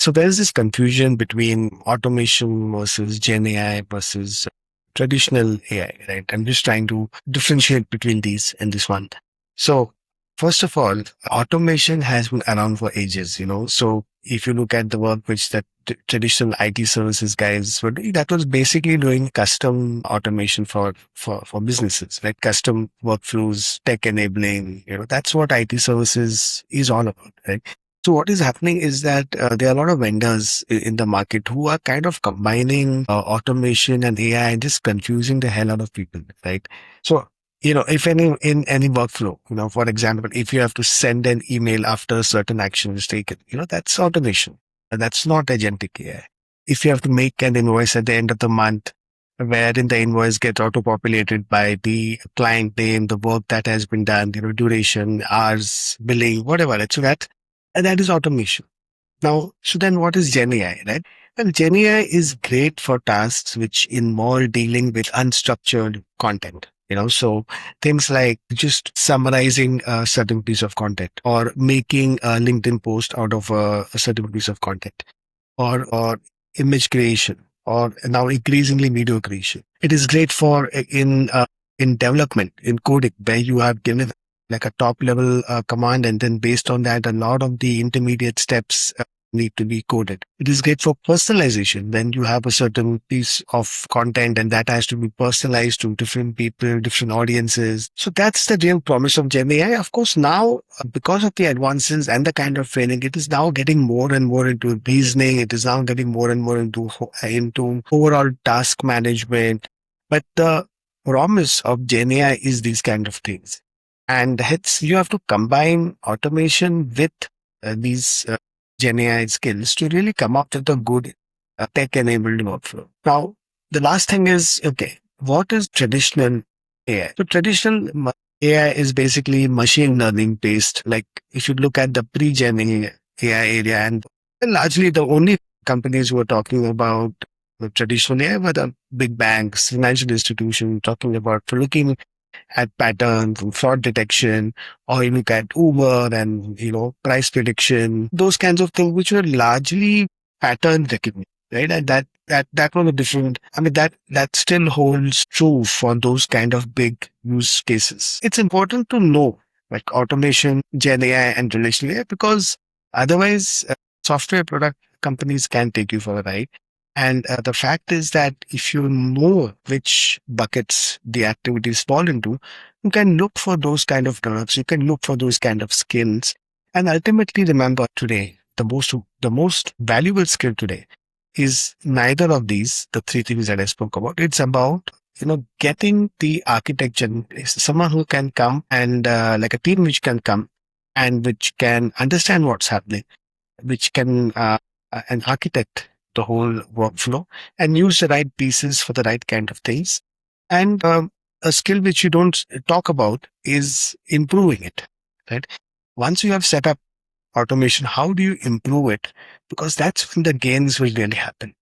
So there's this confusion between automation versus Gen AI versus traditional AI, right? I'm just trying to differentiate between these in this one. So first of all, automation has been around for ages, So if you look at the work which that traditional IT services guys were doing, that was basically doing custom automation for businesses, right? Custom workflows, tech enabling, that's what IT services is all about, right? So what is happening is that there are a lot of vendors in the market who are kind of combining automation and AI and just confusing the hell out of people, right? So, if in any workflow, for example, if you have to send an email after a certain action is taken, that's automation. That's not agentic AI. If you have to make an invoice at the end of the month, wherein the invoice gets auto-populated by the client name, the work that has been done, duration, hours, billing, whatever. So that is automation. Now, so then what is Gen AI, right? Well, Gen AI is great for tasks which involve dealing with unstructured content. So things like just summarizing a certain piece of content or making a LinkedIn post out of a certain piece of content or image creation or now increasingly video creation. It is great for in development, in coding, where you have given like a top level command, and then based on that, a lot of the intermediate steps need to be coded. It is great for personalization when you have a certain piece of content and that has to be personalized to different people, different audiences. So that's the real promise of Gen AI. Of course, now because of the advances and the kind of training, it is now getting more and more into reasoning. It is now getting more and more into overall task management. But the promise of Gen AI is these kind of things. And hence, you have to combine automation with these Gen AI skills to really come up with a good tech-enabled workflow. Now, the last thing is, okay, what is traditional AI? So traditional AI is basically machine learning based. Like if you look at the pre-Gen AI area, and largely the only companies who are talking about the traditional AI were the big banks, financial institutions, talking about for looking at patterns and fraud detection, or you look at Uber and price prediction, those kinds of things, which were largely pattern recognition, right? And that was a different. I mean, that still holds true for those kind of big use cases. It's important to know like automation, Gen AI, and relational AI because otherwise, software product companies can take you for a ride. And the fact is that if you know which buckets the activities fall into, you can look for those kind of products. You can look for those kind of skills. And ultimately, remember today, the most valuable skill today is neither of these, the three things that I spoke about. It's about getting the architecture in place. Someone who can come and like a team which can come and which can understand what's happening, which can an architect the whole workflow and use the right pieces for the right kind of things. And a skill which you don't talk about is improving it, right? Once you have set up automation, how do you improve it? Because that's when the gains will really happen.